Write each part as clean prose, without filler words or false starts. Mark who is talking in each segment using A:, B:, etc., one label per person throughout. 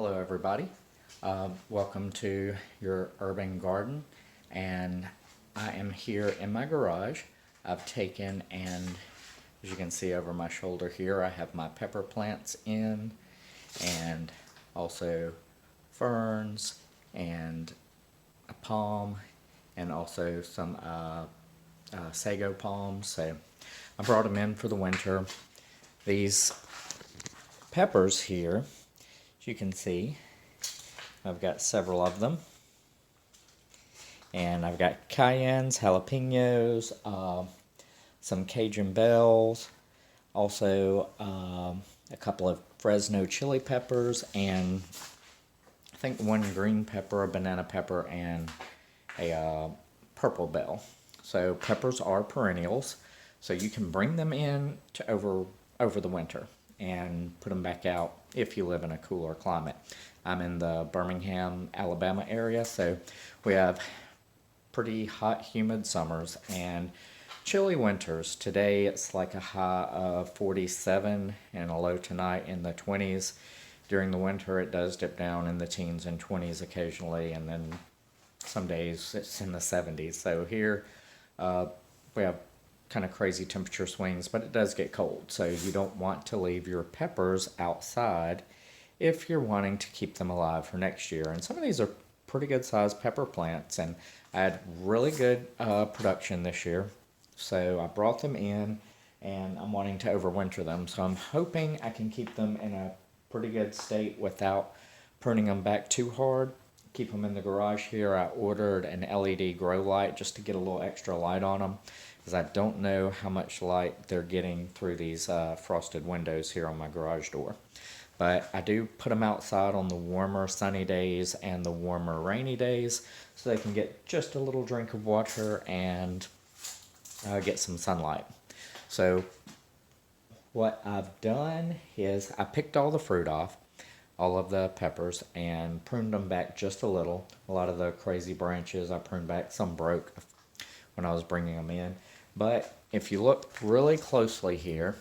A: Hello everybody. Welcome to your urban garden, and I am here in my garage. I've taken, and as you can see over my shoulder here, I have my pepper plants in, and also ferns and a palm, and also some sago palms. So I brought them in for the winter. These peppers here, as you can see, I've got several of them. And I've got cayennes, jalapenos, some Cajun bells, also a couple of Fresno chili peppers, and I think one green pepper, a banana pepper, and a purple bell. So peppers are perennials, so you can bring them in to over the winter and put them back out if you live in a cooler climate. I'm in the Birmingham, Alabama area, so we have pretty hot, humid summers and chilly winters. Today it's like a high of 47 and a low tonight in the 20s. During the winter it does dip down in the teens and 20s occasionally, and then some days it's in the 70s. So here we have kind of crazy temperature swings, but it does get cold. So you don't want to leave your peppers outside if you're wanting to keep them alive for next year. And some of these are pretty good sized pepper plants, and I had really good production this year. So I brought them in, and I'm wanting to overwinter them. So I'm hoping I can keep them in a pretty good state without pruning them back too hard. Keep them in the garage here. I ordered an LED grow light just to get a little extra light on them, because I don't know how much light they're getting through these frosted windows here on my garage door. But I do put them outside on the warmer sunny days and the warmer rainy days, so they can get just a little drink of water and get some sunlight. So what I've done is I picked all the fruit off, all of the peppers, and pruned them back just a little. A lot of the crazy branches I pruned back. Some broke when I was bringing them in. But if you look really closely here,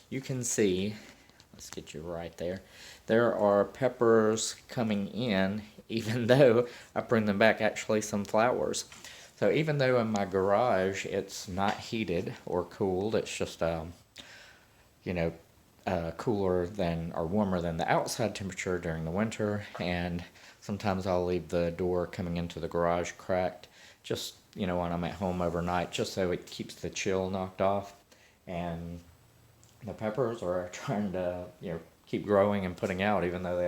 A: you can see, let's get you right there, there are peppers coming in, even though I pruned them back, actually some flowers. So even though in my garage it's not heated or cooled, it's just cooler than or warmer than the outside temperature during the winter, and sometimes I'll leave the door coming into the garage cracked, just when I'm at home overnight, just so it keeps the chill knocked off. And the peppers are trying to keep growing and putting out, even though they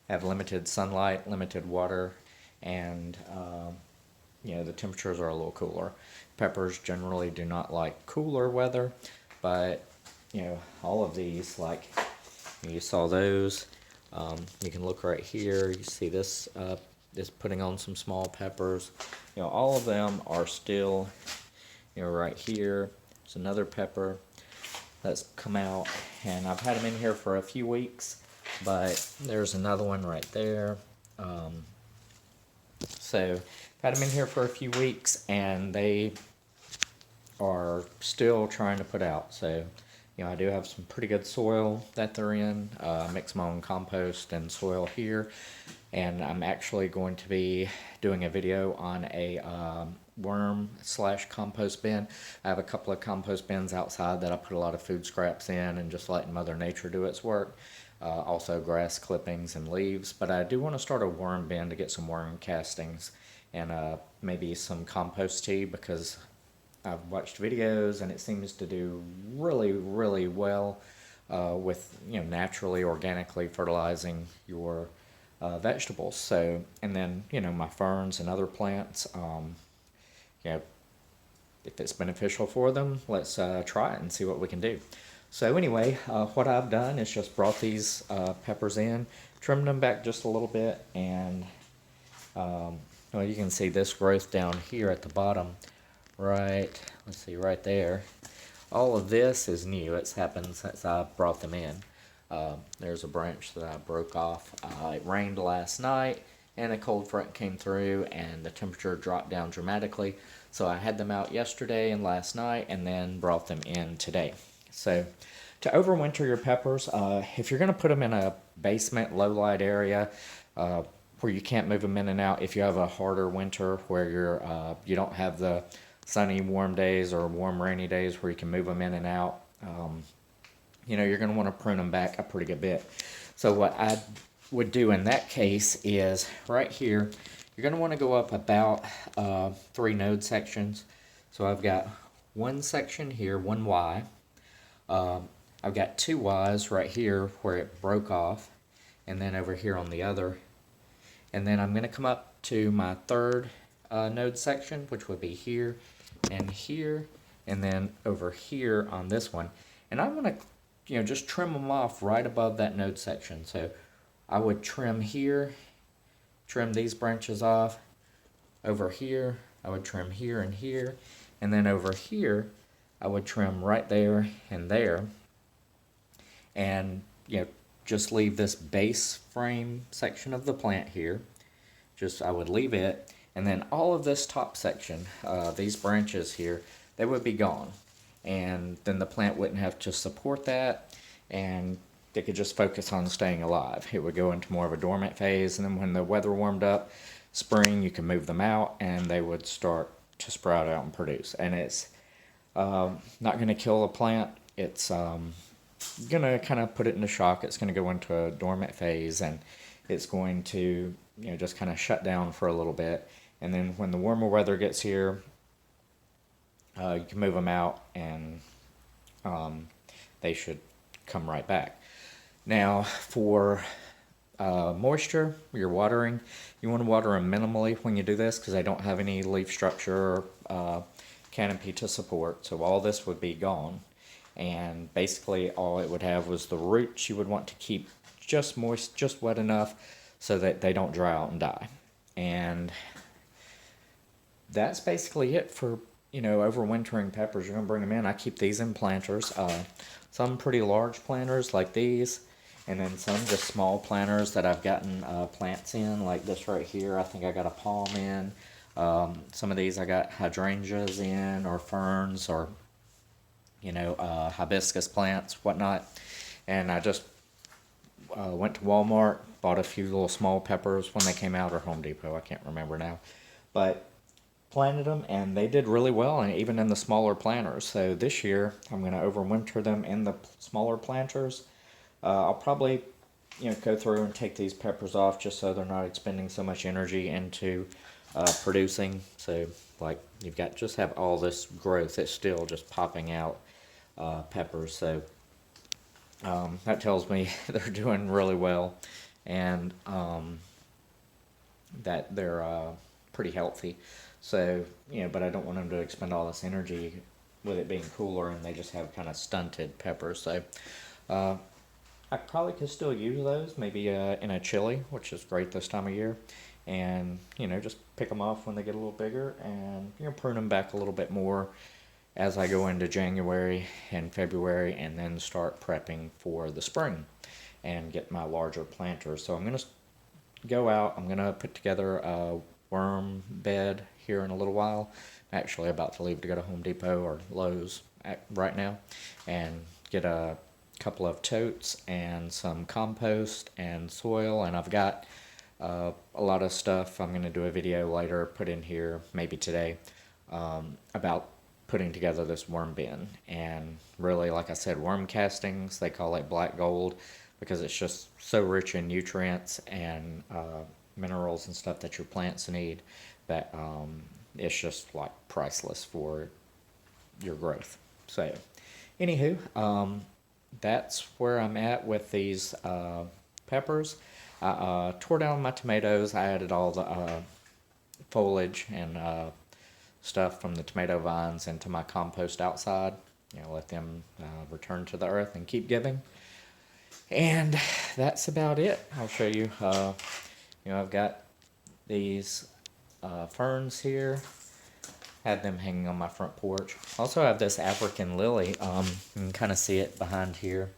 A: have limited sunlight, limited water, and the temperatures are a little cooler. Peppers generally do not like cooler weather, but all of these, like you saw those, you can look right here, you see this is putting on some small peppers. All of them are still, right here. There's another pepper that's come out, and I've had them in here for a few weeks, but there's another one right there. So I've had them in here for a few weeks, and they are still trying to put out. So I do have some pretty good soil that they're in. I mix my own compost and soil here, and I'm actually going to be doing a video on a worm/compost bin. I have a couple of compost bins outside that I put a lot of food scraps in and just letting Mother Nature do its work. Also grass clippings and leaves, but I do want to start a worm bin to get some worm castings and maybe some compost tea, because I've watched videos and it seems to do really, really well with naturally, organically fertilizing your vegetables. So, and then my ferns and other plants, if it's beneficial for them, let's try it and see what we can do. So anyway, what I've done is just brought these peppers in, trimmed them back just a little bit, and you can see this growth down here at the bottom. Right there. All of this is new. It's happened since I brought them in. There's a branch that I broke off. It rained last night, and a cold front came through, and the temperature dropped down dramatically. So I had them out yesterday and last night, and then brought them in today. So to overwinter your peppers, if you're going to put them in a basement, low light area, where you can't move them in and out, if you have a harder winter where you don't have the sunny, warm days or warm, rainy days where you can move them in and out, you're going to want to prune them back a pretty good bit. So what I would do in that case is right here, you're going to want to go up about 3 node sections. So I've got one section here, one Y. I've got 2 Ys right here where it broke off, and then over here on the other. And then I'm going to come up to my 3rd node section, which would be here, and then over here on this one. And I'm going to, just trim them off right above that node section. So I would trim here, trim these branches off. Over here, I would trim here and here. And then over here, I would trim right there and there. And, just leave this base frame section of the plant here. I would leave it. And then all of this top section, these branches here, they would be gone. And then the plant wouldn't have to support that, and they could just focus on staying alive. It would go into more of a dormant phase, and then when the weather warmed up, spring, you can move them out, and they would start to sprout out and produce. And it's not going to kill a plant. It's going to kind of put it into shock. It's going to go into a dormant phase, and it's going to just kind of shut down for a little bit. And then when the warmer weather gets here, you can move them out, and they should come right back. Now, for moisture, you're watering. You want to water them minimally when you do this because they don't have any leaf structure or canopy to support. So all this would be gone. And basically all it would have was the roots you would want to keep just moist, just wet enough so that they don't dry out and die. And that's basically it for overwintering peppers. You're going to bring them in. I keep these in planters. Some pretty large planters like these, and then some just small planters that I've gotten plants in, like this right here. I think I got a palm in. Some of these I got hydrangeas in, or ferns, or hibiscus plants, whatnot. And I just went to Walmart, bought a few little small peppers when they came out, or Home Depot, I can't remember now. But planted them, and they did really well, and even in the smaller planters. So this year I'm going to overwinter them in the smaller planters. I'll probably go through and take these peppers off just so they're not expending so much energy into producing. So like you've got just have all this growth that's still just popping out peppers. So that tells me they're doing really well, and that they're pretty healthy. So, but I don't want them to expend all this energy with it being cooler, and they just have kind of stunted peppers. So I probably could still use those, maybe in a chili, which is great this time of year. And, just pick them off when they get a little bigger, and, prune them back a little bit more as I go into January and February, and then start prepping for the spring and get my larger planters. So I'm going to go out, I'm going to put together a worm bed here in a little while. I'm actually about to leave to go to Home Depot or Lowe's right now, and get a couple of totes and some compost and soil. And I've got a lot of stuff I'm going to do a video later, put in here, maybe today, about putting together this worm bin. And really, like I said, worm castings, they call it black gold because it's just so rich in nutrients and minerals and stuff that your plants need, that it's just like priceless for your growth. So anywho, that's where I'm at with these peppers. I tore down my tomatoes. I added all the foliage and stuff from the tomato vines into my compost outside. Let them return to the earth and keep giving. And that's about it. I'll show you. I've got these ferns here. Had them hanging on my front porch. Also have this African lily. You can kind of see it behind here.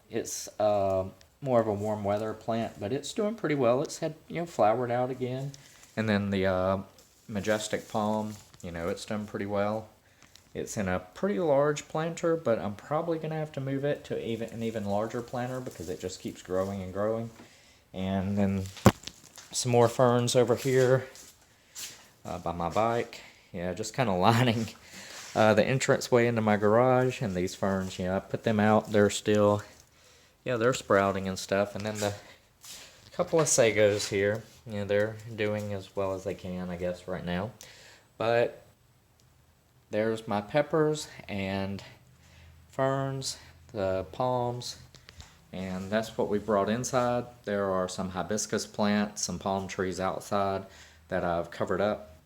A: It's more of a warm weather plant, but it's doing pretty well. It's had flowered out again. And then the majestic palm, it's done pretty well. It's in a pretty large planter, but I'm probably going to have to move it to an even larger planter because it just keeps growing and growing. And then some more ferns over here by my bike. Yeah, just kind of lining the entranceway into my garage. And these ferns, I put them out. They're still, they're sprouting and stuff. And then the couple of sagos here, they're doing as well as they can, I guess, right now. But there's my peppers and ferns, the palms, and that's what we brought inside. There are some hibiscus plants, some palm trees outside that I've covered up.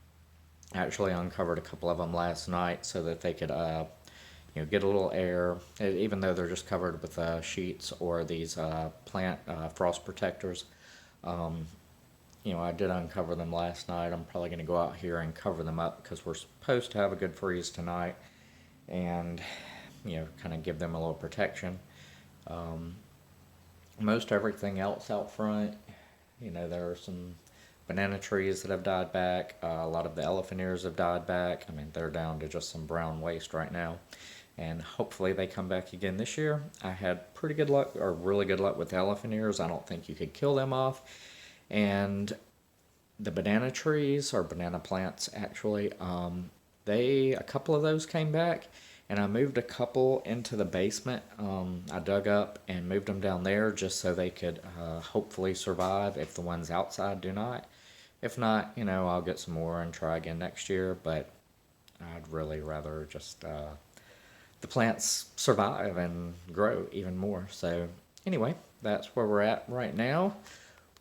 A: I actually uncovered a couple of them last night so that they could get a little air, even though they're just covered with sheets or these plant frost protectors. I did uncover them last night. I'm probably going to go out here and cover them up because we're supposed to have a good freeze tonight and, kind of give them a little protection. Most everything else out front, there are some banana trees that have died back. A lot of the elephant ears have died back. I mean, they're down to just some brown waste right now. And hopefully they come back again this year. I had pretty good luck, or really good luck with the elephant ears. I don't think you could kill them off. And the banana trees, or banana plants actually, a couple of those came back, and I moved a couple into the basement. I dug up and moved them down there just so they could hopefully survive if the ones outside do not. If not, I'll get some more and try again next year, but I'd really rather just the plants survive and grow even more. So anyway, that's where we're at right now.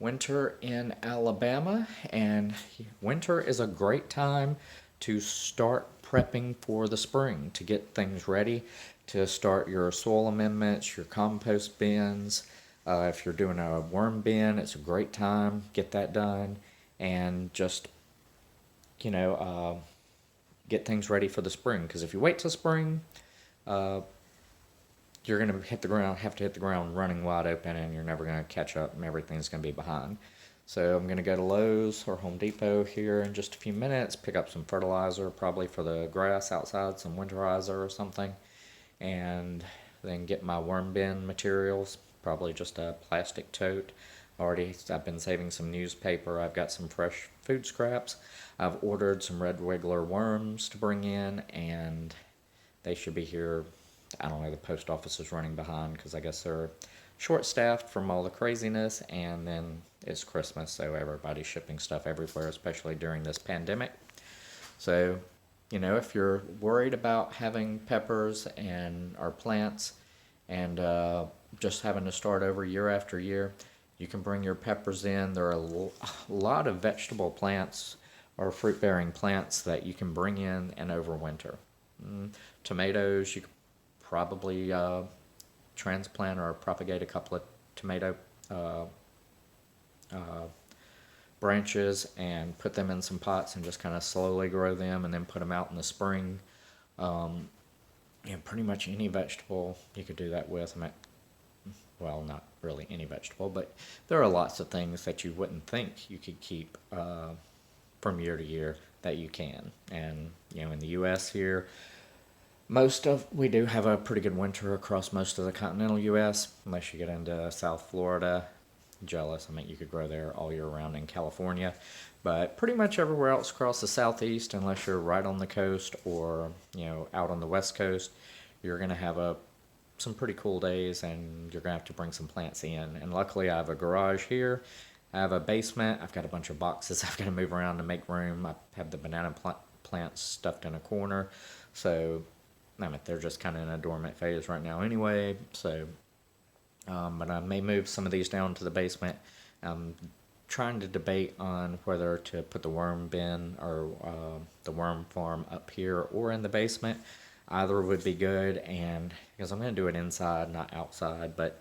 A: Winter in Alabama, and winter is a great time to start prepping for the spring, to get things ready, to start your soil amendments, your compost bins. If you're doing a worm bin, it's a great time, get that done, and just, get things ready for the spring. Because if you wait till spring, you're going to have to hit the ground running wide open, and you're never going to catch up, and everything's going to be behind. So I'm going to go to Lowe's or Home Depot here in just a few minutes, pick up some fertilizer, probably for the grass outside, some winterizer or something, and then get my worm bin materials, probably just a plastic tote. I've been saving some newspaper. I've got some fresh food scraps. I've ordered some red wiggler worms to bring in, and they should be here. I don't know, the post office is running behind because I guess they're short-staffed from all the craziness, and then it's Christmas, so everybody's shipping stuff everywhere, especially during this pandemic. So, if you're worried about having peppers or plants and just having to start over year after year, you can bring your peppers in. There are a lot of vegetable plants or fruit-bearing plants that you can bring in and overwinter. Tomatoes, you could probably transplant or propagate a couple of tomato branches and put them in some pots and just kind of slowly grow them and then put them out in the spring. Pretty much any vegetable you could do that with. Well, not really any vegetable, but there are lots of things that you wouldn't think you could keep from year to year that you can. And, in the U.S. here, we do have a pretty good winter across most of the continental U.S., unless you get into South Florida. Jealous. You could grow there all year round in California. But pretty much everywhere else across the southeast, unless you're right on the coast or, out on the west coast, you're going to have some pretty cool days, and you're going to have to bring some plants in. And luckily I have a garage here. I have a basement. I've got a bunch of boxes I've got to move around to make room. I have the banana plants stuffed in a corner. So they're just kind of in a dormant phase right now anyway, so, but I may move some of these down to the basement. I'm trying to debate on whether to put the worm bin or the worm farm up here or in the basement. Either would be good, and because I'm going to do it inside, not outside, but,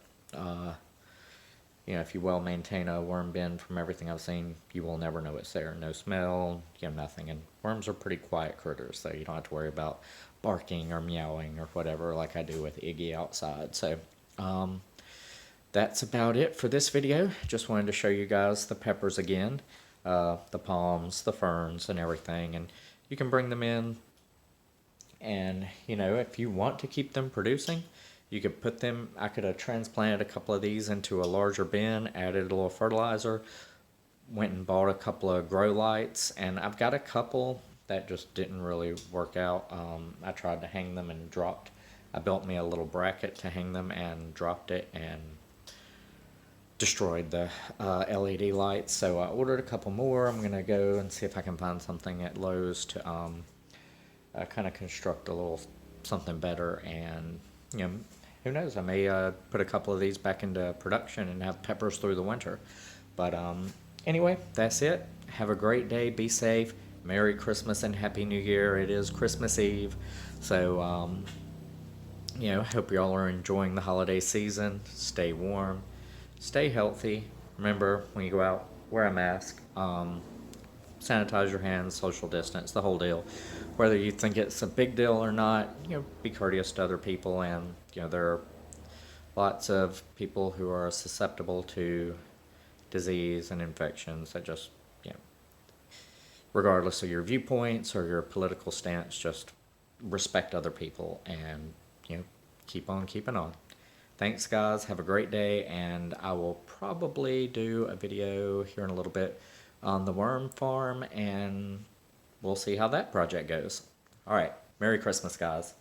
A: if you well maintain a worm bin, from everything I've seen, you will never know it's there. No smell, nothing, and worms are pretty quiet critters, so you don't have to worry about barking or meowing or whatever like I do with Iggy outside. So that's about it for this video. Just wanted to show you guys the peppers again, the palms, the ferns, and everything. And you can bring them in And, if you want to keep them producing, you could put them, I could have transplanted a couple of these into a larger bin, added a little fertilizer, went and bought a couple of grow lights, and I've got a couple that just didn't really work out. I tried to hang them and dropped. I built me a little bracket to hang them and dropped it and destroyed the LED lights. So I ordered a couple more. I'm gonna go and see if I can find something at Lowe's to kind of construct a little something better. And who knows? I may put a couple of these back into production and have peppers through the winter. But anyway, that's it. Have a great day. Be safe. Merry Christmas and Happy New Year. It is Christmas Eve. So, hope y'all are enjoying the holiday season. Stay warm. Stay healthy. Remember, when you go out, wear a mask. Sanitize your hands, social distance, the whole deal. Whether you think it's a big deal or not, be courteous to other people. And, there are lots of people who are susceptible to disease and infections that just, regardless of your viewpoints or your political stance, just respect other people and, keep on keeping on. Thanks, guys. Have a great day, and I will probably do a video here in a little bit on the worm farm, and we'll see how that project goes. All right. Merry Christmas, guys.